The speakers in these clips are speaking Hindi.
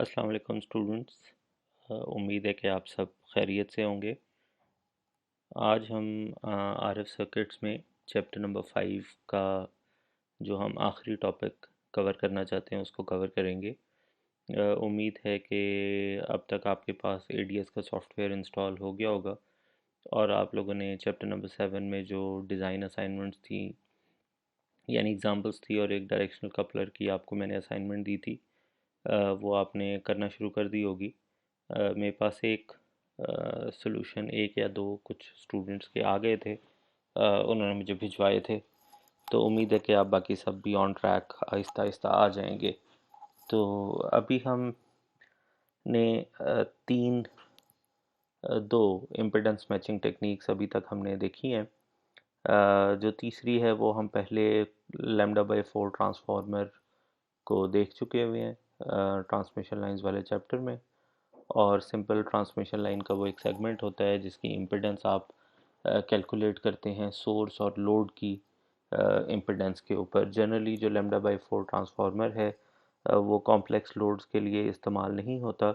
अस्सलाम वालेकुम स्टूडेंट्स। उम्मीद है कि आप सब खैरियत से होंगे। आज हम आरएफ सर्किट्स में चैप्टर नंबर 5 का जो हम आखिरी टॉपिक कवर करना चाहते हैं उसको कवर करेंगे। उम्मीद है कि अब तक आपके पास एडीएस का सॉफ्टवेयर इंस्टॉल हो गया होगा और आप लोगों ने चैप्टर नंबर 7 में जो डिज़ाइन असाइनमेंट्स थी यानी एग्जांपल्स थी और एक डायरेक्शनल कपलर की आपको मैंने असाइनमेंट दी थी, वो आपने करना शुरू कर दी होगी। मेरे पास एक सॉल्यूशन एक या दो कुछ स्टूडेंट्स के आ गए थे, उन्होंने मुझे भिजवाए थे। तो उम्मीद है कि आप बाकी सब भी ऑन ट्रैक आहिस्ता आहिस्ता आ जाएंगे। तो अभी हमने तीन दो इम्पिडेंस मैचिंग टेक्निक्स अभी तक हमने देखी हैं। जो तीसरी है वो हम पहले λ/4 ट्रांसफार्मर को देख चुके हुए हैं ट्रांसमिशन लाइंस वाले चैप्टर में। और सिंपल ट्रांसमिशन लाइन का वो एक सेगमेंट होता है जिसकी इम्पिडेंस आप कैलकुलेट करते हैं सोर्स और लोड की इम्पिडेंस के ऊपर। जनरली जो λ/4 ट्रांसफार्मर है वो कॉम्प्लेक्स लोड्स के लिए इस्तेमाल नहीं होता।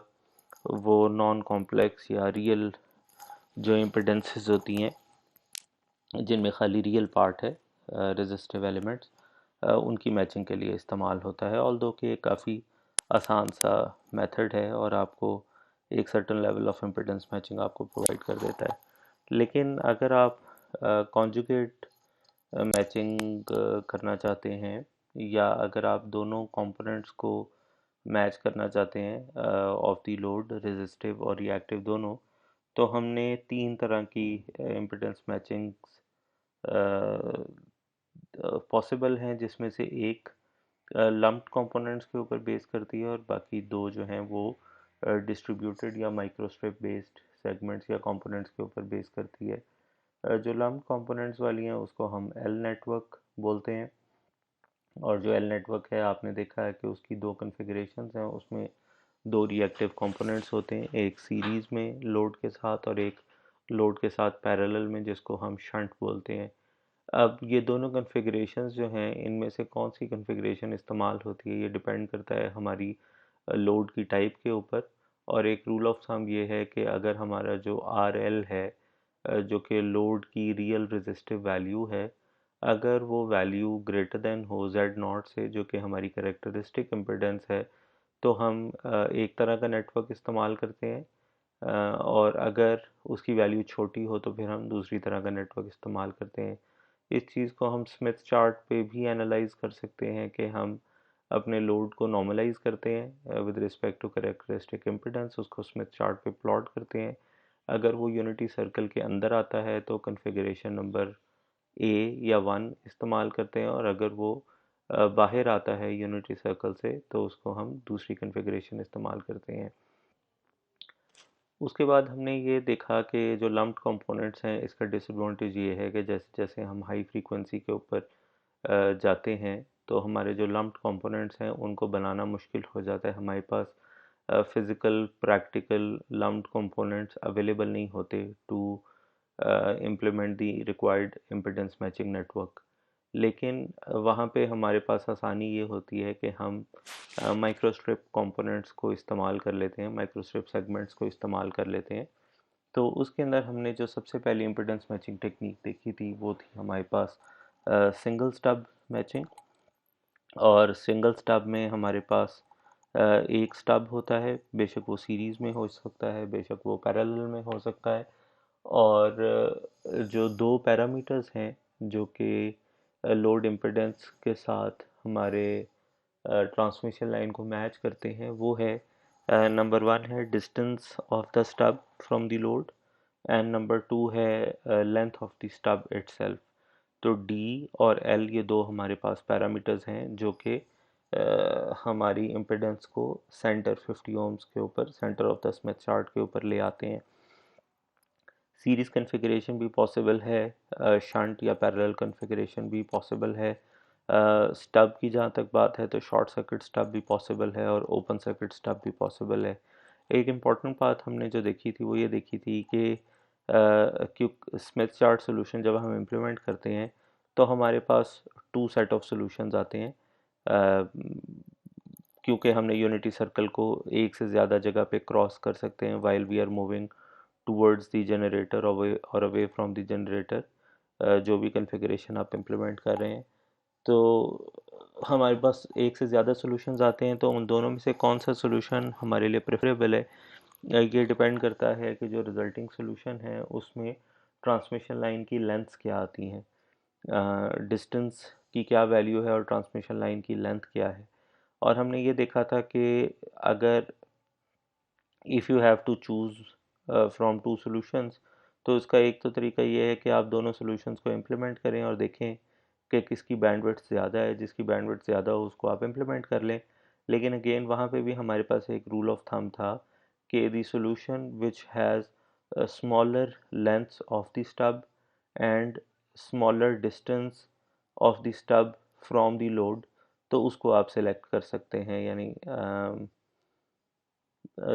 वो नॉन कॉम्प्लेक्स या रियल जो इम्पिडेंसेस होती हैं जिनमें खाली रियल पार्ट है, रेजिस्टिव एलिमेंट्स, उनकी मैचिंग के लिए इस्तेमाल होता है। ऑल्दो कि काफ़ी आसान सा मेथड है और आपको एक certain level of impedance matching आपको प्रोवाइड कर देता है। लेकिन अगर आप कॉन्जुगेट मैचिंग करना चाहते हैं या अगर आप दोनों कंपोनेंट्स को मैच करना चाहते हैं ऑफ द लोड, रेजिस्टिव और रिएक्टिव दोनों, तो हमने तीन तरह की इम्पिडेंस मैचिंग्स पॉसिबल हैं, जिसमें से एक लम्प्ड कंपोनेंट्स के ऊपर बेस करती है और बाकी दो जो हैं वो डिस्ट्रीब्यूटेड या माइक्रोस्ट्रिप बेस्ड सेगमेंट्स या कंपोनेंट्स के ऊपर बेस करती है। जो लम्प्ड कंपोनेंट्स वाली हैं उसको हम एल नेटवर्क बोलते हैं। और जो एल नेटवर्क है आपने देखा है कि उसकी दो कन्फिगरेशंस हैं, उसमें दो रिएक्टिव कंपोनेंट्स होते हैं, एक सीरीज़ में लोड के साथ और एक लोड के साथ पैरेलल में, जिसको हम शंट बोलते हैं। अब ये दोनों कन्फिग्रेशंस जो हैं इनमें से कौन सी कन्फिग्रेशन इस्तेमाल होती है ये डिपेंड करता है हमारी लोड की टाइप के ऊपर। और एक रूल ऑफ थंब ये है कि अगर हमारा जो आर एल है जो कि लोड की रियल रेजिस्टिव वैल्यू है, अगर वो वैल्यू ग्रेटर देन हो जेड नॉट से, जो कि हमारी करेक्टरिस्टिक इम्पिडेंस है, तो हम एक तरह का नेटवर्क इस्तेमाल करते हैं। और अगर उसकी वैल्यू छोटी हो तो फिर हम दूसरी तरह का नेटवर्क इस्तेमाल करते हैं। इस चीज़ को हम स्मिथ चार्ट पे भी एनालाइज कर सकते हैं कि हम अपने लोड को नॉर्मलाइज करते हैं with respect to characteristic impedance, उसको स्मिथ चार्ट पे प्लॉट करते हैं। अगर वो यूनिटी सर्कल के अंदर आता है तो कन्फिग्रेशन नंबर ए या 1 इस्तेमाल करते हैं, और अगर वो बाहर आता है यूनिटी सर्कल से तो उसको हम दूसरी कन्फिग्रेशन इस्तेमाल करते हैं। उसके बाद हमने ये देखा कि जो लम्प्ड कंपोनेंट्स हैं इसका डिसएडवांटेज ये है कि जैसे जैसे हम हाई फ्रीक्वेंसी के ऊपर जाते हैं तो हमारे जो लम्प्ड कंपोनेंट्स हैं उनको बनाना मुश्किल हो जाता है। हमारे पास physical practical lumped components available नहीं होते to implement the required impedance matching network. लेकिन वहाँ पे हमारे पास आसानी ये होती है कि हम माइक्रोस्ट्रिप कंपोनेंट्स को इस्तेमाल कर लेते हैं, माइक्रोस्ट्रिप सेगमेंट्स को इस्तेमाल कर लेते हैं। तो उसके अंदर हमने जो सबसे पहली इम्पिडेंस मैचिंग टेक्निक देखी थी वो थी हमारे पास सिंगल स्टब मैचिंग। और सिंगल स्टब में हमारे पास एक स्टब होता है, बेशक वो सीरीज़ में हो सकता है, बेशक वो पैरेलल में हो सकता है। और जो दो पैरामीटर्स हैं जो कि लोड इम्पिडेंस के साथ हमारे ट्रांसमिशन लाइन को मैच करते हैं वो है, नंबर 1 है distance of the stub from the load and number 2 है length of the stub itself. तो डी और एल ये दो हमारे पास पैरामीटर्स हैं जो कि हमारी इम्पिडेंस को सेंटर 50 ओम्स के ऊपर, centre of the Smith chart के ऊपर ले आते हैं। सीरीज़ कन्फिग्रेशन भी पॉसिबल है, शंट या पैरेलल कन्फिग्रेशन भी पॉसिबल है। स्टब की जहाँ तक बात है तो शॉर्ट सर्किट स्टब भी पॉसिबल है और ओपन सर्किट स्टब भी पॉसिबल है। एक इम्पॉर्टेंट बात हमने जो देखी थी वो ये देखी थी कि क्यों स्मिथ चार्ट सोल्यूशन जब हम इम्प्लीमेंट करते हैं तो हमारे पास टू सेट ऑफ सॉल्यूशंस आते हैं। क्योंकि हमने यूनिटी सर्कल को एक से ज़्यादा जगह पे क्रॉस कर सकते हैं while we are moving towards the generator और अवे फ्रॉम द जनरेटर, जो भी कॉन्फ़िगरेशन आप इम्प्लीमेंट कर रहे हैं। तो हमारे पास एक से ज़्यादा सॉल्यूशंस आते हैं, तो उन दोनों में से कौन सा सॉल्यूशन हमारे लिए प्रेफरेबल है, ये डिपेंड करता है कि जो रिजल्टिंग सॉल्यूशन है उसमें ट्रांसमिशन लाइन की लेंथ्स क्या आती हैं, डिस्टेंस की क्या वैल्यू है और ट्रांसमिशन लाइन की लेंथ क्या है। और हमने ये देखा था कि अगर if you have to choose from two solutions, तो इसका एक तो तरीका ये है कि आप दोनों सॉल्यूशंस को इम्प्लीमेंट करें और देखें कि किसकी बैंडविड्थ ज़्यादा है। जिसकी बैंडविड्थ ज़्यादा हो उसको आप इम्प्लीमेंट कर लें। लेकिन अगेन वहाँ पे भी हमारे पास एक रूल ऑफ थंब था कि the solution which has smaller lengths of the stub and smaller distance of the stub from the load, तो उसको आप सेलेक्ट कर सकते हैं। यानी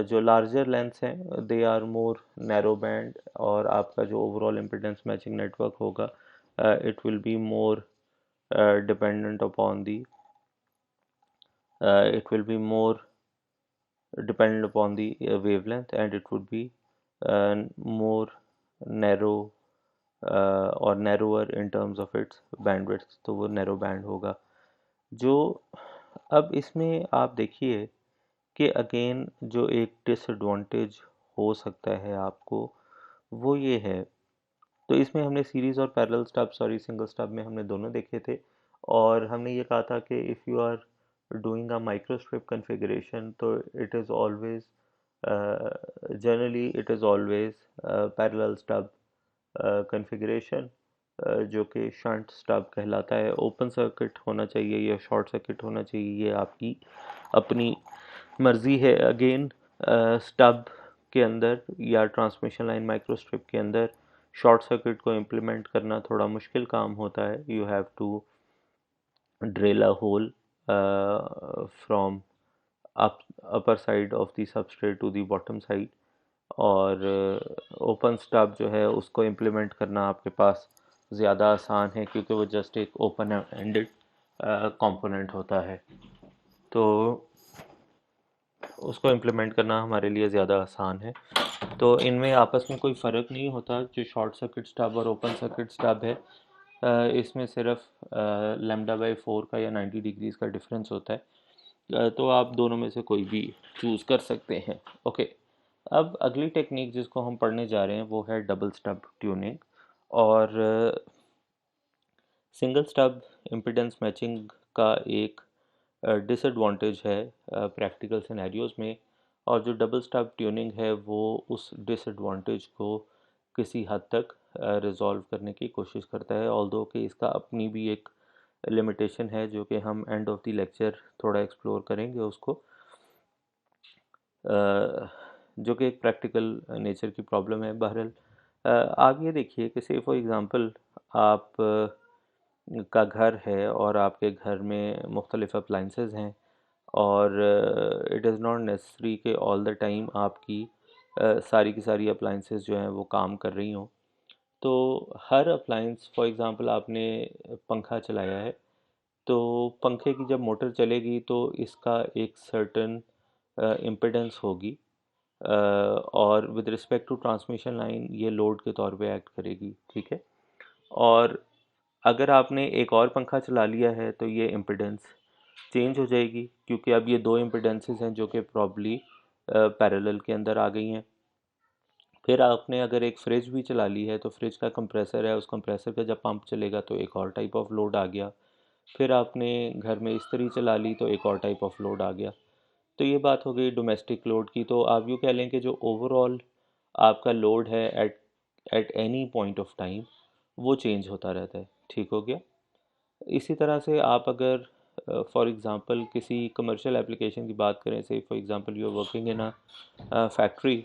जो लार्जर लेंस हैं they are more narrow band, और आपका जो ओवरऑल इम्पीडेंस मैचिंग नेटवर्क होगा it will be more dependent upon the it will be more dependent upon the wavelength, and it would be more narrow or narrower in terms of its bandwidth, तो वो narrow band होगा। जो अब इसमें आप देखिए कि अगेन जो एक डिसएडवांटेज हो सकता है आपको, वो ये है। तो इसमें हमने सीरीज़ और parallel stub, sorry single stub में हमने दोनों देखे थे, और हमने ये कहा था कि if you are doing a microstrip configuration, तो it is always generally it is always parallel stub configuration, जो कि शंट स्टब कहलाता है। ओपन सर्किट होना चाहिए या शॉर्ट सर्किट होना चाहिए, ये आपकी अपनी मर्ज़ी है। अगेन स्टब के अंदर या ट्रांसमिशन लाइन माइक्रोस्ट्रिप के अंदर शॉर्ट सर्किट को इम्प्लीमेंट करना थोड़ा मुश्किल काम होता है। You have to drill a hole from upper side of the substrate to the bottom side, और ओपन स्टब जो है उसको इम्प्लीमेंट करना आपके पास ज़्यादा आसान है, क्योंकि वो जस्ट एक ओपन एंडेड कंपोनेंट होता है, तो उसको इम्प्लीमेंट करना हमारे लिए ज़्यादा आसान है। तो इनमें आपस में कोई फ़र्क नहीं होता। जो शॉर्ट सर्किट स्टब और ओपन सर्किट स्टब है, इसमें सिर्फ λ/4 का या 90 डिग्रीज का डिफरेंस होता है। तो आप दोनों में से कोई भी चूज़ कर सकते हैं। ओके, अब अगली टेक्निक जिसको हम पढ़ने जा रहे हैं वो है डबल स्टब ट्यूनिंग। और सिंगल स्टब इम्पीडेंस मैचिंग का एक डिसएडवांटेज है प्रैक्टिकल सिनेरियोज़ में, और जो डबल स्टब ट्यूनिंग है वो उस डिसएडवांटेज को किसी हद तक रिजॉल्व करने की कोशिश करता है, ऑल्दो कि इसका अपनी भी एक लिमिटेशन है जो कि हम एंड ऑफ द लेक्चर थोड़ा एक्सप्लोर करेंगे उसको, जो कि एक प्रैक्टिकल नेचर की प्रॉब्लम है। बहरहाल आप ये देखिए कि से फॉर एग्ज़ाम्पल आप का घर है और आपके घर में मुख्तलिफ अप्लाइंसेस हैं, और इट इज़ नॉट नेसेसरी कि ऑल द टाइम आपकी सारी की सारी अप्लाइंसेस जो हैं वो काम कर रही हों। तो हर अप्लाइंस, फॉर एग्ज़ाम्पल आपने पंखा चलाया है, तो पंखे की जब मोटर चलेगी तो इसका एक सर्टन इम्पिडेंस होगी, और with respect to transmission line ये लोड के तौर पे एक्ट करेगी, ठीक है। और अगर आपने एक और पंखा चला लिया है तो ये इम्पिडेंस चेंज हो जाएगी, क्योंकि अब ये दो इम्पिडेंसेस हैं जो कि प्रॉब्ली पैरेलल के अंदर आ गई हैं। फिर आपने अगर एक फ्रिज भी चला ली है, तो फ्रिज का कंप्रेसर है, उस कंप्रेसर का जब पंप चलेगा तो एक और टाइप ऑफ लोड आ गया। फिर आपने घर में इस्त्री चला ली तो एक और टाइप ऑफ लोड आ गया। तो ये बात हो गई डोमेस्टिक लोड की। तो आप यूँ कह लें कि जो ओवरऑल आपका लोड है at at any point of time, वो चेंज होता रहता है, ठीक हो गया। इसी तरह से आप अगर फॉर एग्ज़ाम्पल किसी कमर्शियल एप्लीकेशन की बात करें, से for example you are working in a factory,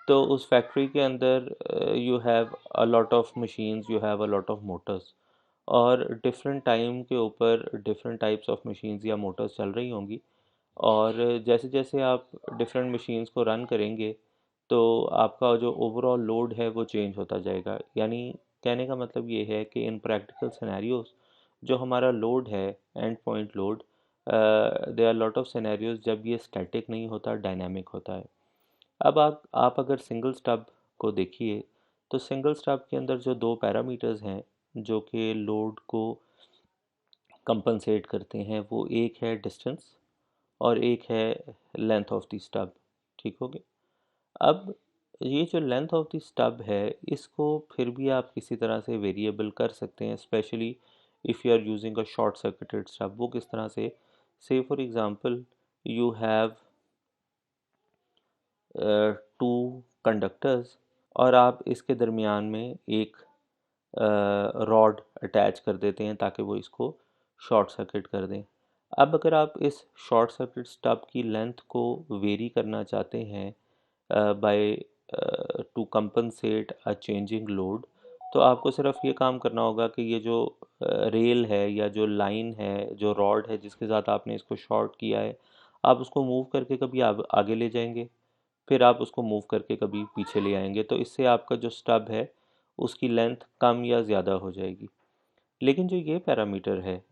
तो उस फैक्ट्री के अंदर you have a lot of machines, you have a lot of motors, और डिफरेंट टाइम के ऊपर डिफरेंट टाइप्स ऑफ मशीन्स या मोटर्स चल रही होंगी। और जैसे जैसे आप डिफरेंट मशीन्स को रन करेंगे, तो आपका जो ओवरऑल लोड है वो चेंज होता जाएगा। यानी कहने का मतलब ये है कि इन प्रैक्टिकल सिनेरियोज जो हमारा लोड है, end point load, there are lot of scenarios जब ये स्टैटिक नहीं होता, डायनामिक होता है। अब आप अगर सिंगल स्टब को देखिए, तो सिंगल स्टब के अंदर जो दो पैरामीटर्स हैं जो कि लोड को कंपनसेट करते हैं, वो एक है डिस्टेंस और एक है लेंथ ऑफ द स्टब। ठीक हो गया। अब ये जो लेंथ ऑफ द स्टब है, इसको फिर भी आप किसी तरह से वेरिएबल कर सकते हैं, specially if you are using a short circuited stub. वो किस तरह से for example you have two conductors और आप इसके दरमियान में एक रॉड अटैच कर देते हैं ताकि वो इसको शॉर्ट सर्किट कर दें। अब अगर आप इस शॉर्ट सर्किट स्टब की लेंथ को वेरी करना चाहते हैं by two compensate a changing load, तो आपको सिर्फ ये काम करना होगा कि ये जो रेल है या जो लाइन है, जो रॉड है जिसके साथ आपने इसको शॉर्ट किया है, आप उसको मूव करके कभी आगे ले जाएंगे, फिर आप उसको मूव करके कभी पीछे ले आएंगे, तो इससे आपका जो स्टब है उसकी लेंथ कम या ज़्यादा हो जाएगी। लेकिन जो ये पैरामीटर है,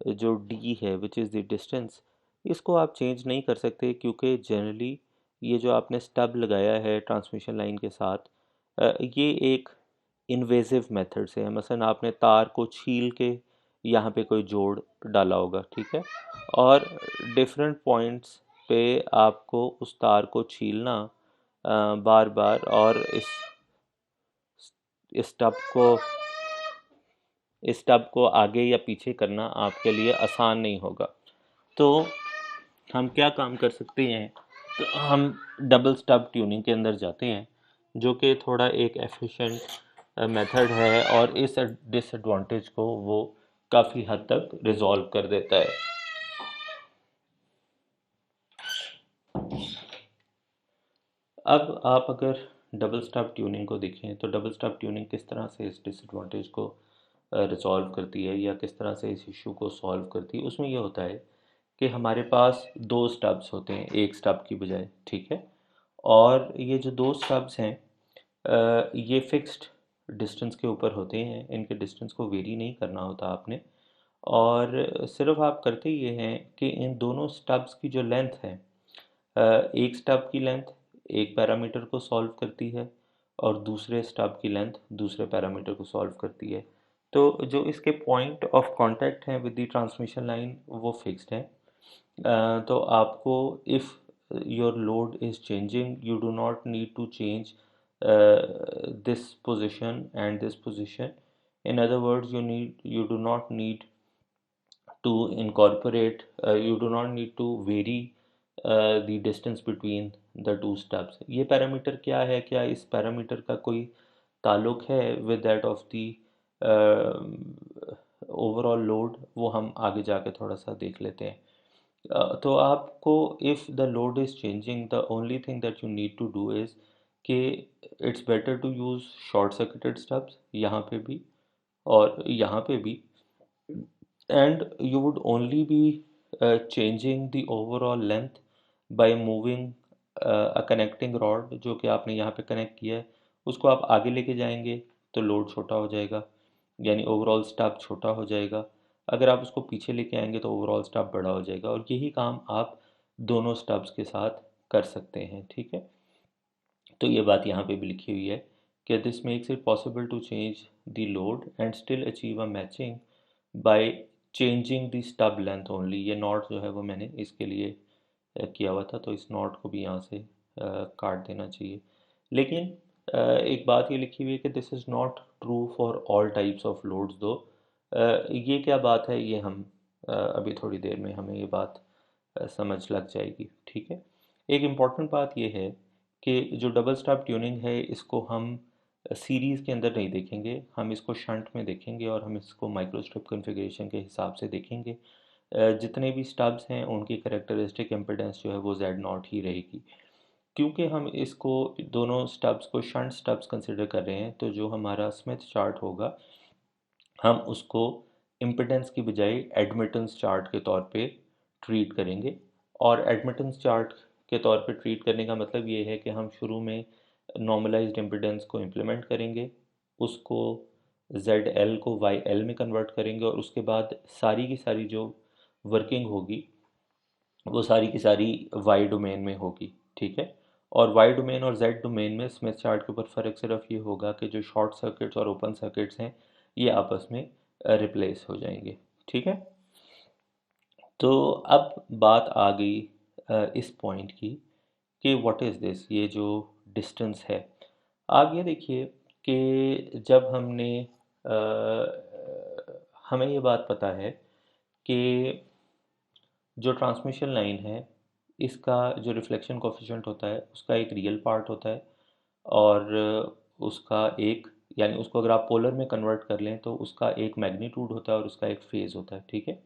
जो डी है विच इज़ द डिस्टेंस, इसको आप चेंज नहीं कर सकते, क्योंकि जनरली ये जो आपने स्टब लगाया है ट्रांसमिशन लाइन के साथ, ये एक इन्वेजिव मेथड से है। मसलन आपने तार को छील के यहाँ पे कोई जोड़ डाला होगा, ठीक है, और डिफरेंट पॉइंट्स पे आपको उस तार को छीलना बार बार, और इस टब को आगे या पीछे करना आपके लिए आसान नहीं होगा। तो हम क्या काम कर सकते हैं, तो हम डबल स्टब ट्यूनिंग के अंदर जाते हैं, जो कि थोड़ा एक एफिशिएंट मेथड है और इस डिसएडवांटेज को वो काफ़ी हद तक रिजॉल्व कर देता है। अब आप अगर डबल स्टब ट्यूनिंग को देखें, तो डबल स्टब ट्यूनिंग किस तरह से इस डिसएडवांटेज को रिजॉल्व करती है या किस तरह से इस इशू को सॉल्व करती है। उसमें ये होता है कि हमारे पास दो स्टब्स होते हैं एक स्टब की बजाय, ठीक है, और ये जो दो स्टब्स हैं ये फिक्स्ड डिस्टेंस के ऊपर होते हैं, इनके डिस्टेंस को वेरी नहीं करना होता आपने, और सिर्फ आप करते ये हैं कि इन दोनों स्टब्स की जो लेंथ है, एक स्टब की लेंथ एक पैरामीटर को सॉल्व करती है और दूसरे स्टब की लेंथ दूसरे पैरामीटर को सॉल्व करती है। तो जो इसके पॉइंट ऑफ कांटेक्ट हैं विद द ट्रांसमिशन लाइन वो फिक्स्ड है। तो आपको if your load is changing, you do not need to change this position and this position. In other words, you do not need to incorporate, you do not need to vary the distance between the two stubs। ये पैरामीटर क्या है, क्या इस पैरामीटर का कोई ताल्लुक है with that of the overall load, वो हम आगे जाके थोड़ा सा देख लेते हैं। तो आपको if the load is changing, the only thing that you need to do is कि it's better to use short circuited stubs यहाँ पे भी और यहाँ पे भी, and you would only be changing the overall length by moving a connecting rod, जो कि आपने यहाँ पे कनेक्ट किया है उसको आप आगे लेके जाएंगे तो लोड छोटा हो जाएगा, यानी ओवरऑल स्टब छोटा हो जाएगा। अगर आप उसको पीछे लेके आएंगे तो ओवरऑल स्टब बड़ा हो जाएगा, और यही काम आप दोनों स्टब्स के साथ कर सकते हैं, ठीक है। तो ये बात यहाँ पे भी लिखी हुई है कि this makes it possible to change the load and still achieve a matching by changing the stub length only. ये नॉट जो है वो मैंने इसके लिए किया हुआ था, तो इस नॉट को भी यहाँ से काट देना चाहिए। लेकिन एक बात ये लिखी हुई है कि this is not true for all types of loads दो। ये क्या बात है, ये हम अभी थोड़ी देर में हमें ये बात समझ लग जाएगी, ठीक है। एक इम्पॉर्टेंट बात ये है कि जो डबल स्टॉप ट्यूनिंग है इसको हम सीरीज़ के अंदर नहीं देखेंगे, हम इसको शंट में देखेंगे और हम इसको माइक्रोस्ट्रिप कॉन्फ़िगरेशन के हिसाब से देखेंगे। जितने भी स्टब्स हैं उनकी कैरेक्टरिस्टिक इम्पीडेंस जो है वो Z0 ही रहेगी। क्योंकि हम इसको दोनों स्टब्स को शंट स्टब्स कंसिडर कर रहे हैं, तो जो हमारा स्मिथ चार्ट होगा हम उसको इम्पीडेंस की बजाय एडमिटेंस चार्ट के तौर पे ट्रीट करेंगे। और एडमिटेंस चार्ट के तौर पे ट्रीट करने का मतलब ये है कि हम शुरू में नॉर्मलाइज्ड इम्पीडेंस को इम्प्लीमेंट करेंगे, उसको ZL को YL में कन्वर्ट करेंगे, और उसके बाद सारी की सारी जो वर्किंग होगी वो सारी की सारी वाई डोमेन में होगी, ठीक है। और वाई डोमेन और जेड डोमेन में स्मिथ चार्ट के ऊपर फ़र्क सिर्फ ये होगा कि जो शॉर्ट सर्किट्स और ओपन सर्किट्स हैं ये आपस में रिप्लेस हो जाएंगे, ठीक है। तो अब बात आ गई इस पॉइंट की कि व्हाट इज़ दिस, ये जो डिस्टेंस है। आप ये देखिए कि जब हमें ये बात पता है कि जो ट्रांसमिशन लाइन है इसका जो रिफ्लेक्शन कोफिशिएंट होता है उसका एक रियल पार्ट होता है और उसका एक, यानी उसको अगर आप पोलर में कन्वर्ट कर लें तो उसका एक मैग्नीट्यूड होता है और उसका एक फेज़ होता है, ठीक है।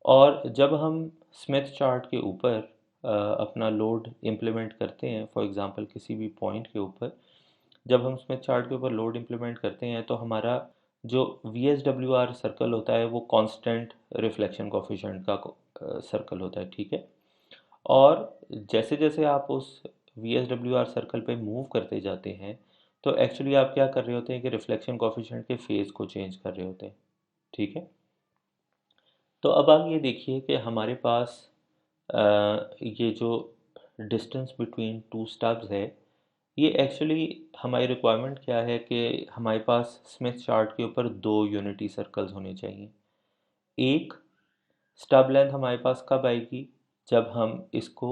और जब हम स्मिथ चार्ट के ऊपर अपना लोड इम्प्लीमेंट करते हैं, फॉर एग्जांपल किसी भी पॉइंट के ऊपर जब हम स्मिथ चार्ट के ऊपर लोड इम्प्लीमेंट करते हैं तो हमारा जो V S W R circle होता है वो कांस्टेंट रिफ्लेक्शन कोफिशिएंट का सर्कल होता है, ठीक है। और जैसे जैसे आप उस V S W R circle पे मूव करते जाते हैं तो एक्चुअली आप क्या कर रहे होते हैं कि रिफ्लेक्शन कोफिशिएंट के फेज़ को चेंज कर रहे होते हैं, ठीक है। तो अब आप ये देखिए कि हमारे पास ये जो डिस्टेंस बिटवीन टू स्टब्स है ये एक्चुअली हमारी रिक्वायरमेंट क्या है कि हमारे पास स्मिथ चार्ट के ऊपर दो यूनिटी सर्कल्स होने चाहिए। एक स्टब लेंथ हमारे पास कब आएगी, जब हम इसको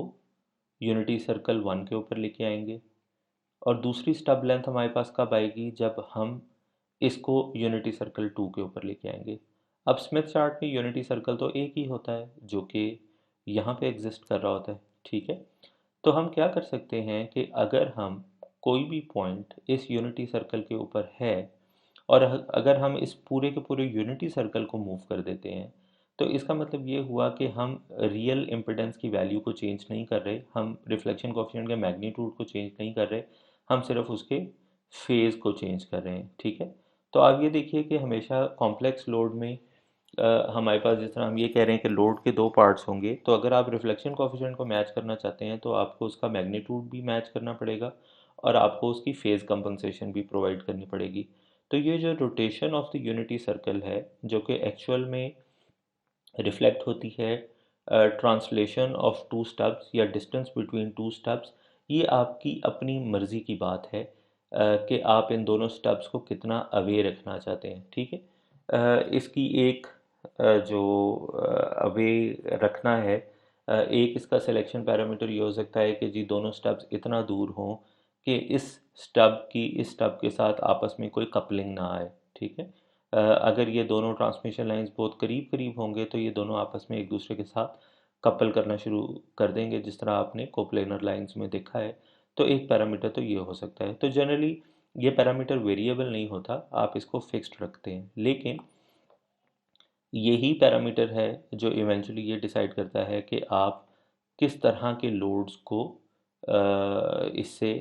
यूनिटी सर्कल वन के ऊपर लेके आएंगे, और दूसरी स्टब लेंथ हमारे पास कब आएगी जब हम इसको यूनिटी सर्कल टू के ऊपर लेके आएंगे। अब स्मिथ चार्ट में यूनिटी सर्कल तो एक ही होता है जो कि यहाँ पे एग्जिस्ट कर रहा होता है, ठीक है। तो हम क्या कर सकते हैं कि अगर हम कोई भी पॉइंट इस यूनिटी सर्कल के ऊपर है और अगर हम इस पूरे के पूरे यूनिटी सर्कल को मूव कर देते हैं तो इसका मतलब ये हुआ कि हम रियल इम्पिडेंस की वैल्यू को चेंज नहीं कर रहे, हम रिफ्लेक्शन कोफिशिएंट के मैग्नीट्यूड को चेंज नहीं कर रहे, हम सिर्फ उसके फेज़ को चेंज कर रहे हैं, ठीक है। तो आप ये देखिए कि हमेशा कॉम्प्लेक्स लोड में हमारे पास जिस तरह हम ये कह रहे हैं कि लोड के दो पार्ट्स होंगे, तो अगर आप रिफ्लेक्शन कोफिशिएंट को मैच करना चाहते हैं तो आपको उसका मैग्नीट्यूड भी मैच करना पड़ेगा और आपको उसकी फेज़ कंपनसेशन भी प्रोवाइड करनी पड़ेगी। तो ये जो rotation of the unity circle है जो कि एक्चुअल में रिफ्लेक्ट होती है ट्रांसलेशन ऑफ टू स्टब्स या डिस्टेंस बिटवीन टू स्टब्स, ये आपकी अपनी मर्ज़ी की बात है कि आप इन दोनों स्टब्स को कितना अवे रखना चाहते हैं, ठीक है। इसकी एक जो अवे रखना है, एक इसका सिलेक्शन पैरामीटर ये हो सकता है कि जी दोनों स्टब्स इतना दूर हों कि इस स्टब की इस स्टब के साथ आपस में कोई कपलिंग ना आए, ठीक है। अगर ये दोनों ट्रांसमिशन लाइंस बहुत करीब करीब होंगे तो ये दोनों आपस में एक दूसरे के साथ कपल करना शुरू कर देंगे, जिस तरह आपने कोप्लेनर लाइंस में देखा है। तो एक पैरामीटर तो ये हो सकता है। तो जनरली ये पैरामीटर वेरिएबल नहीं होता, आप इसको फिक्स्ड रखते हैं, लेकिन यही पैरामीटर है जो इवेंचुअली ये डिसाइड करता है कि आप किस तरह के लोड्स को इससे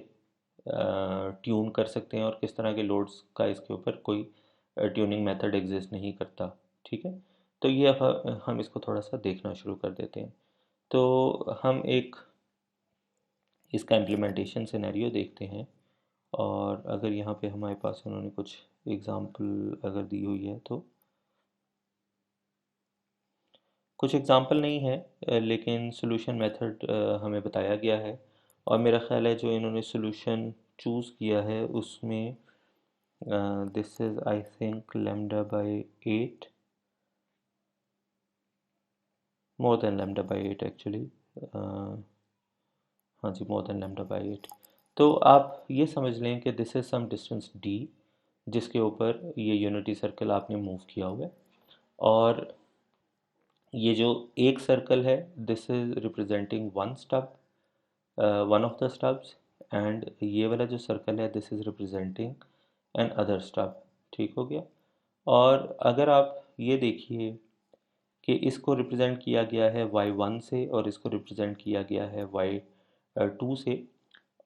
ट्यून कर सकते हैं और किस तरह के लोड्स का इसके ऊपर कोई ट्यूनिंग मेथड एग्जिस्ट नहीं करता, ठीक है। तो ये अब हम इसको थोड़ा सा देखना शुरू कर देते हैं। तो हम एक इसका इम्प्लीमेंटेशन सिनेरियो देखते हैं और अगर यहाँ पे हमारे पास उन्होंने कुछ एग्जांपल अगर दी हुई है तो कुछ एग्जांपल नहीं है लेकिन सॉल्यूशन मेथड हमें बताया गया है और मेरा ख्याल है जो इन्होंने सॉल्यूशन चूज़ किया है उसमें this is I think lambda by 8, more than lambda by 8 actually, हाँ जी मोर देन लैम्डा बाय 8। तो आप ये समझ लें कि this is some distance D जिसके ऊपर ये यूनिटी सर्कल आपने मूव किया हुआ है और ये जो एक सर्कल है this is representing one stub, one of the stubs, and ये वाला जो सर्कल है this is representing another stub, ठीक हो गया। और अगर आप ये देखिए कि इसको रिप्रेजेंट किया गया है y1 से और इसको रिप्रेजेंट किया गया है y2 से,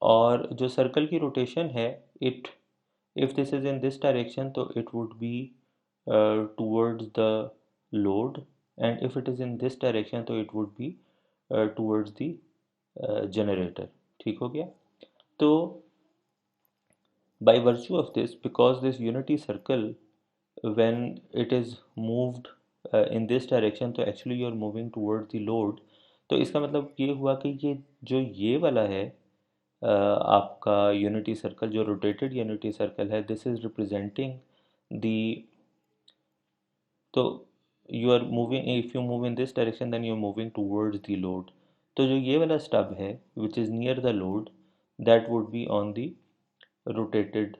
और जो सर्कल की रोटेशन है it, if this is in this direction तो it would be towards the load, and if it is in this direction तो it would be towards the generator, ठीक हो गया। तो by virtue of this, because this unity circle when it is moved in this direction तो actually you are moving toward the load. तो इसका मतलब ये हुआ कि ये वाला है आपका यूनिटी सर्कल, जो रोटेटेड यूनिटी सर्कल है, दिस इज रिप्रेजेंटिंग द, तो you are moving, if you move in this direction then you are moving towards the load. तो जो ये वाला स्टब है which is near the load, that would be on the rotated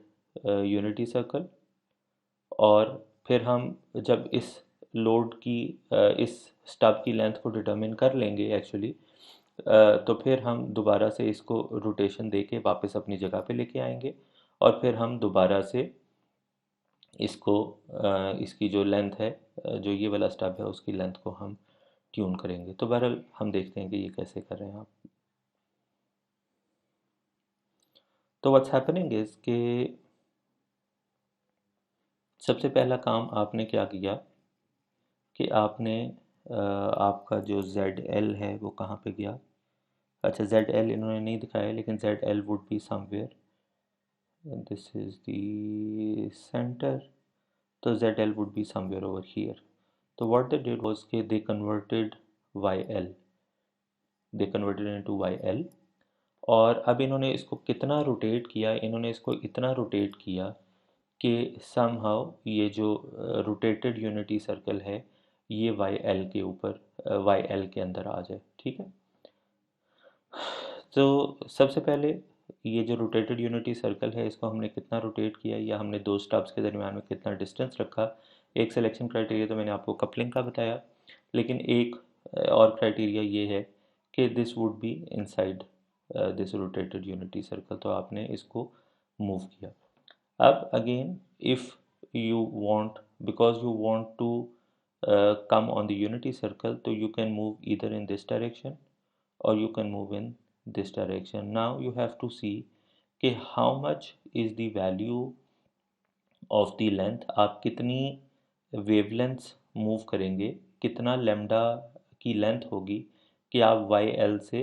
unity circle. और फिर हम जब इस लोड की इस स्टब की लेंथ को डिटरमिन कर लेंगे एक्चुअली, तो फिर हम दोबारा से इसको रोटेशन दे के वापस अपनी जगह पे लेके आएंगे, और फिर हम दोबारा से इसको इसकी जो लेंथ है, जो ये वाला स्टब है उसकी लेंथ को हम ट्यून करेंगे। तो बहरहाल हम देखते हैं कि ये कैसे कर रहे हैं आप। तो व्हाट्स हैपनिंग इज कि सबसे पहला काम आपने क्या किया कि आपने आपका जो ZL है वो कहाँ पे गया। अच्छा, ZL इन्होंने नहीं दिखाया, लेकिन ZL would be somewhere, this is the centre, तो ZL would be somewhere over here. So what they did was कि they converted into YL, और अब इन्होंने इसको कितना रोटेट किया, इन्होंने इसको इतना रोटेट किया कि somehow ये जो रोटेटेड यूनिटी सर्कल है ये YL के ऊपर YL के अंदर आ जाए। ठीक है, तो सबसे पहले ये जो रोटेटेड यूनिटी सर्कल है इसको हमने कितना रोटेट किया, या हमने दो स्टब्स के दरमियान में कितना डिस्टेंस रखा। एक सिलेक्शन क्राइटेरिया तो मैंने आपको कपलिंग का बताया, लेकिन एक और क्राइटेरिया ये है कि this would be inside this rotated unity circle, तो आपने इसको मूव किया। अब again if you want, because you want to come on the unity circle, so you can move either in this direction or you can move in this direction. Now you have to see कि how much is the value of the length, आप कितनी वेवलेंथ्स मूव करेंगे, कितना लेमडा की लेंथ होगी कि आप YL से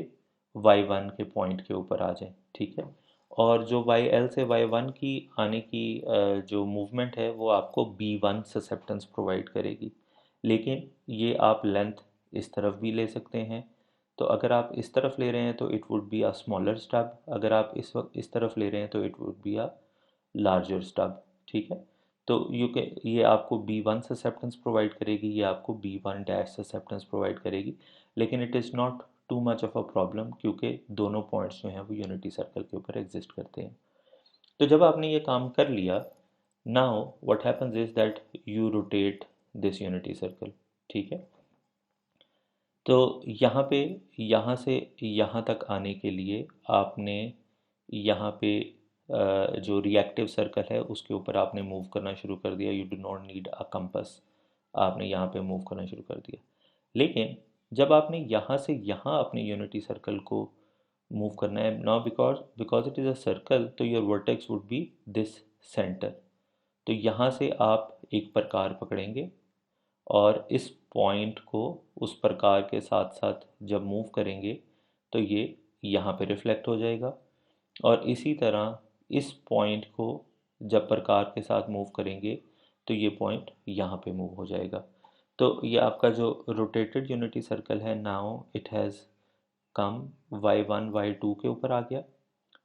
Y1 के पॉइंट के ऊपर आ जाएं। ठीक है, और जो YL से Y1 की आने की जो मूवमेंट है वो आपको B1 ससेप्टेंस प्रोवाइड करेगी, लेकिन ये आप लेंथ इस तरफ भी ले सकते हैं। तो अगर आप इस तरफ ले रहे हैं तो it would be a smaller stub, अगर आप इस वक्त इस तरफ ले रहे हैं तो it would be a larger stub. ठीक है, तो ये आपको B1 ससेप्टेंस प्रोवाइड करेगी, ये आपको B1 डैश ससेप्टेंस प्रोवाइड करेगी, लेकिन it is not too much of a problem क्योंकि दोनों पॉइंट्स जो हैं वो यूनिटी सर्कल के ऊपर एग्जिस्ट करते हैं। तो जब आपने ये काम कर लिया, now what happens is that you rotate this unity circle. ठीक है, तो यहाँ पे यहाँ से यहाँ तक आने के लिए आपने यहाँ पे जो रिएक्टिव सर्कल है उसके ऊपर आपने मूव करना शुरू कर दिया। You do not need a compass, आपने यहाँ पे मूव करना शुरू कर दिया। लेकिन जब आपने यहाँ से यहाँ अपने यूनिटी सर्कल को मूव करना है, now because it is a circle, तो your vertex would be this centre. तो यहाँ से आप एक प्रकार पकड़ेंगे और इस पॉइंट को उस प्रकार के साथ साथ जब मूव करेंगे तो ये यहाँ पे रिफ्लेक्ट हो जाएगा, और इसी तरह इस पॉइंट को जब प्रकार के साथ मूव करेंगे तो ये पॉइंट यहाँ पे मूव हो जाएगा। तो ये आपका जो रोटेटेड यूनिटी सर्कल है, now it has come Y1 Y2 के ऊपर आ गया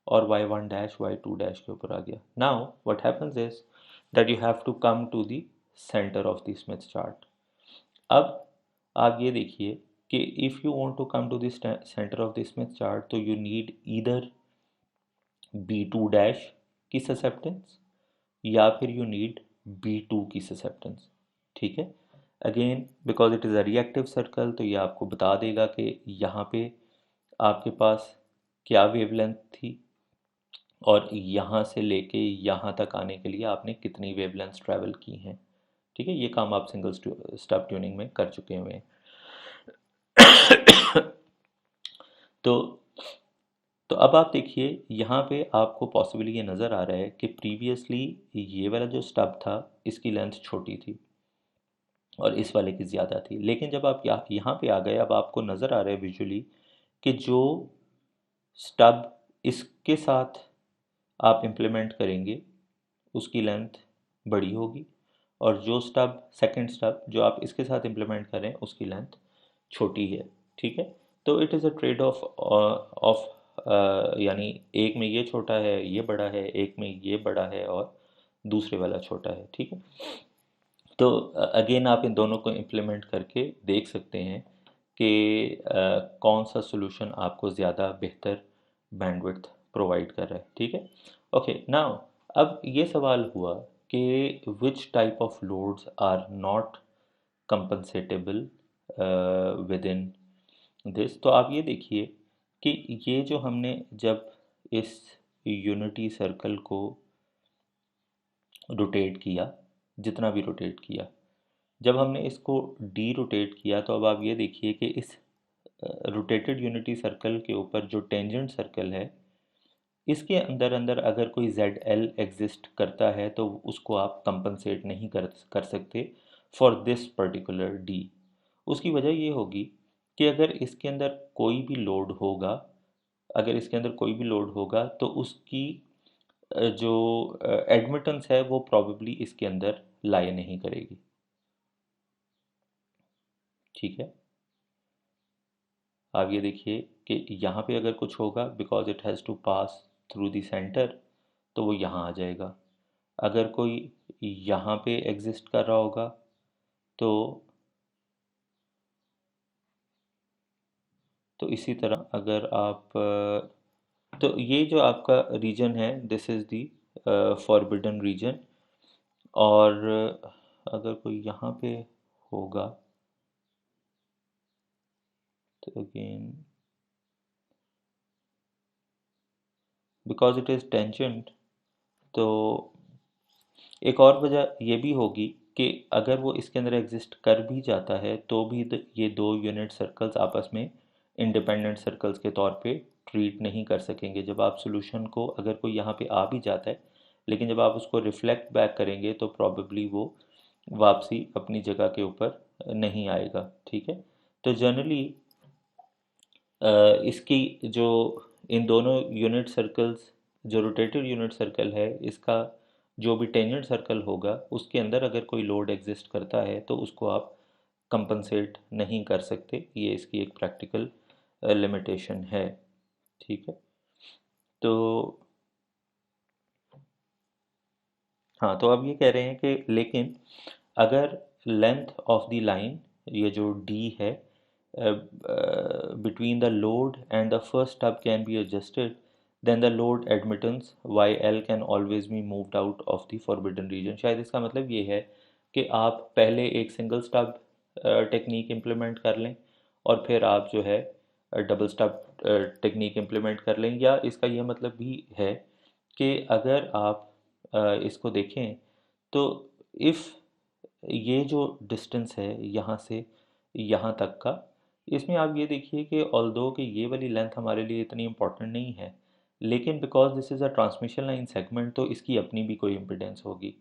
और Y1 डैश Y2 डैश के ऊपर आ गया। Now what happens is that you have to come to the centre of the Smith chart. अब आप ये देखिए कि if you want to come to the centre of the Smith chart, तो you need either B2 dash की ससेप्टेंस या फिर यू नीड B2 की ससेप्टेंस। ठीक है, again because it is a reactive circle, तो ये आपको बता देगा कि यहाँ पे आपके पास क्या वेवलेंथ थी और यहाँ से लेके यहाँ तक आने के लिए आपने कितनी वेवलेंथ ट्रैवल की हैं। ठीक है, ये काम आप सिंगल स्टब ट्यूनिंग में कर चुके हुए हैं। तो तो अब आप देखिए यहाँ पे आपको पॉसिबली ये नज़र आ रहा है कि प्रीवियसली ये वाला जो स्टब था इसकी लेंथ छोटी थी और इस वाले की ज़्यादा थी, लेकिन जब आप यहाँ पे आ गए अब आपको नज़र आ रहा है विजुअली कि जो स्टब इसके साथ आप इम्प्लीमेंट करेंगे उसकी लेंथ बड़ी होगी, और जो स्टब सेकंड स्टब जो आप इसके साथ इम्प्लीमेंट करें उसकी लेंथ छोटी है, ठीक है। तो it is a trade off of यानी एक में ये छोटा है ये बड़ा है, एक में ये बड़ा है और दूसरे वाला छोटा है, ठीक है। तो अगेन आप इन दोनों को इम्प्लीमेंट करके देख सकते हैं कि कौन सा सॉल्यूशन आपको ज़्यादा बेहतर बैंडविड्थ प्रोवाइड कर रहा है, ठीक है। ओके नाउ अब ये सवाल हुआ कि which type of loads are not compensatable with in this. तो आप ये देखिए कि ये जो हमने जब इस यूनिटी सर्कल को रोटेट किया, जितना भी रोटेट किया, जब हमने इसको डी रोटेट किया तो अब आप ये देखिए कि इस रोटेटेड यूनिटी सर्कल के ऊपर जो टेंजेंट सर्कल है इसके अंदर अंदर अगर कोई जेड एल एग्जिस्ट करता है तो उसको आप कंपनसेट नहीं कर सकते फॉर दिस पर्टिकुलर डी। उसकी वजह ये होगी कि अगर इसके अंदर कोई भी लोड होगा, अगर इसके अंदर कोई भी लोड होगा तो उसकी जो एडमिटेंस है वो प्रॉबेबली इसके अंदर लाई नहीं करेगी, ठीक है। आप ये देखिए कि यहाँ पे अगर कुछ होगा because it has to pass through the centre तो वो यहाँ आ जाएगा। अगर कोई यहाँ पे एग्जिस्ट कर रहा होगा तो इसी तरह अगर आप तो ये जो आपका रीजन है this is the forbidden region. और अगर कोई यहाँ पे होगा तो again because it is tangent तो एक और वजह ये भी होगी कि अगर वो इसके अंदर एग्जिस्ट कर भी जाता है तो भी ये दो यूनिट सर्कल्स आपस में इंडिपेंडेंट सर्कल्स के तौर पे ट्रीट नहीं कर सकेंगे। जब आप सॉल्यूशन को अगर कोई यहाँ पे आ भी जाता है लेकिन जब आप उसको रिफ्लेक्ट बैक करेंगे तो प्रॉबेबली वो वापसी अपनी जगह के ऊपर नहीं आएगा, ठीक है। तो जनरली इसकी जो इन दोनों यूनिट सर्कल्स जो रोटेटेड यूनिट सर्कल है इसका जो भी टेंजेंट सर्कल होगा उसके अंदर अगर कोई लोड एग्जिस्ट करता है तो उसको आप कंपनसेट नहीं कर सकते, ये इसकी एक प्रैक्टिकल लिमिटेशन है, ठीक है। तो हाँ, तो अब ये कह रहे हैं कि लेकिन अगर लेंथ ऑफ द लाइन ये जो डी है between the load and the first stub can be adjusted, then the load admittance YL can always be moved out of the forbidden region। शायद इसका मतलब ये है कि आप पहले एक सिंगल स्टब टेक्निक इम्प्लीमेंट कर लें और फिर आप जो है डबल स्टब टेक्निक इम्प्लीमेंट कर लें, या इसका यह मतलब भी है कि अगर आप इसको देखें तो इफ़ ये जो डिस्टेंस है यहाँ से यहाँ तक का, इसमें आप ये देखिए कि ऑल्दो कि ये वाली लेंथ हमारे लिए इतनी इम्पोर्टेंट नहीं है लेकिन because this is a transmission line segment तो इसकी अपनी भी कोई इम्पिडेंस होगी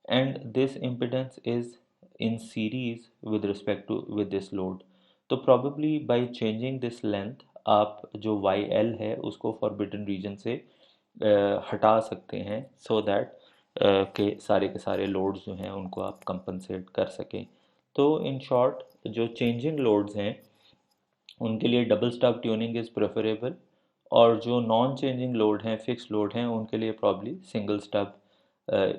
and this impedance is in series with respect to with this load. तो probably by changing this length आप जो वाई एल है उसको फॉरबिडन रीजन से हटा सकते हैं सो दैट के सारे लोड्स जो हैं उनको आप कंपनसेट कर सकें। तो इन शॉर्ट जो चेंजिंग लोड्स हैं उनके लिए double stub tuning is preferable और जो नॉन चेंजिंग लोड हैं फिक्स लोड हैं उनके लिए probably single stub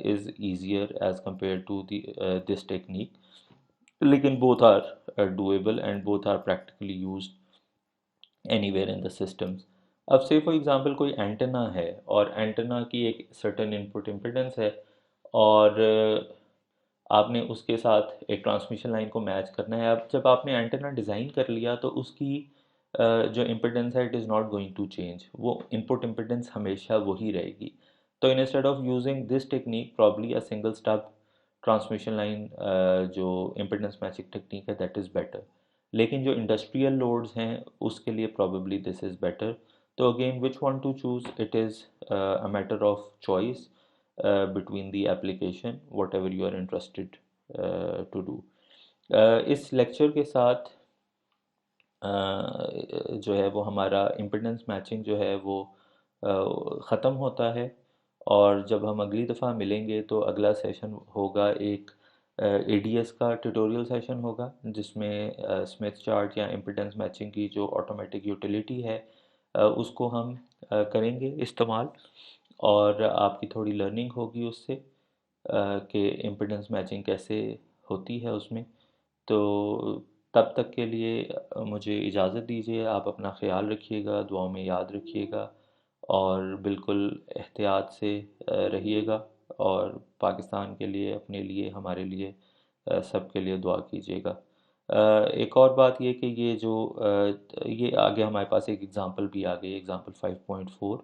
is easier as compare to this technique, लेकिन both are doable and both are practically used anywhere in the systems. अब से फॉर एग्जांपल कोई एंटेना है और एंटेना की एक सर्टेन इनपुट इम्पिडेंस है और आपने उसके साथ एक ट्रांसमिशन लाइन को मैच करना है। अब जब आपने एंटेना डिज़ाइन कर लिया तो उसकी जो इम्पिडेंस है it is not going to change, वो इनपुट इम्पिडेंस हमेशा वही रहेगी। तो instead of using this technique probably a single stub transmission line जो इम्पिडेंस मैचिंग टेक्निक है दैट इज़ बेटर, लेकिन जो इंडस्ट्रियल लोड्स हैं उसके लिए प्रॉबेबली दिस इज़ बेटर। तो again which one to choose, it is a matter of choice between the application whatever you are interested to do। इस लेक्चर के साथ जो है वो हमारा इम्पिडेंस मैचिंग जो है वो ख़त्म होता है और जब हम अगली दफ़ा मिलेंगे तो अगला सेशन होगा एक एडीएस का ट्यूटोरियल सेशन होगा जिसमें स्मिथ चार्ट या इम्पिडेंस मैचिंग की जो ऑटोमेटिक यूटिलिटी है उसको हम करेंगे इस्तेमाल, और आपकी थोड़ी लर्निंग होगी उससे कि इम्पिडेंस मैचिंग कैसे होती है उसमें। तो तब तक के लिए मुझे इजाज़त दीजिए। आप अपना ख्याल रखिएगा, दुआओं में याद रखिएगा, और बिल्कुल एहतियात से रहिएगा, और पाकिस्तान के लिए, अपने लिए, हमारे लिए, सबके लिए दुआ कीजिएगा। एक और बात ये कि ये आगे हमारे पास एक एग्ज़ाम्पल भी आ गई, एग्ज़ाम्पल 5.4।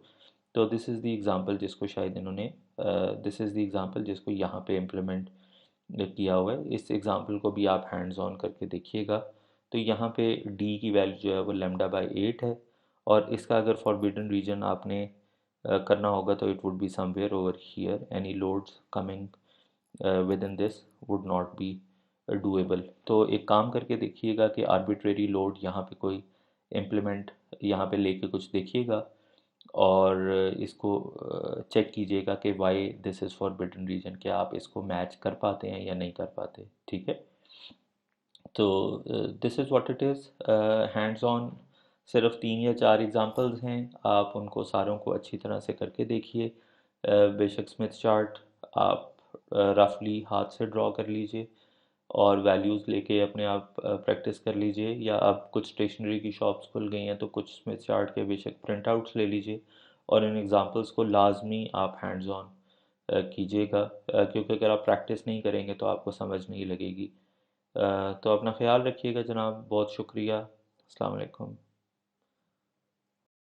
तो दिस इज़ द एग्ज़ाम्पल जिसको शायद इन्होंने दिस इज़ द एग्ज़ाम्पल जिसको यहाँ पे इम्प्लीमेंट किया हुआ है। इस एग्ज़ाम्पल को भी आप हैंड्स ऑन करके देखिएगा। तो यहाँ पे डी की वैल्यू जो है वो λ/8 है, और इसका अगर फॉरबिडन रीजन आपने करना होगा तो it would be somewhere over here, any loads coming with in this would not be doable. तो एक काम करके देखिएगा कि आर्बिट्रेरी लोड यहाँ पे कोई इम्प्लीमेंट यहाँ पे लेके कुछ देखिएगा, और इसको चेक कीजिएगा कि why this is forbidden region, क्या आप इसको मैच कर पाते हैं या नहीं कर पाते। ठीक है। तो this is what it is. Hands on सिर्फ 3 या 4 एग्जांपल्स हैं, आप उनको सारों को अच्छी तरह से करके देखिए। बेशक स्मिथ चार्ट आप रफली हाथ से ड्रॉ कर लीजिए और वैल्यूज़ लेके अपने आप प्रैक्टिस कर लीजिए, या अब कुछ स्टेशनरी की शॉप्स खुल गई हैं तो कुछ स्मिथ चार्ट के बेशक प्रिंट आउट्स ले लीजिए, और इन एग्जांपल्स को लाजमी आप हैंड्स ऑन कीजिएगा, क्योंकि अगर आप प्रैक्टिस नहीं करेंगे तो आपको समझ नहीं लगेगी। तो अपना ख्याल रखिएगा जनाब, बहुत शुक्रिया। अस्सलाम वालेकुम।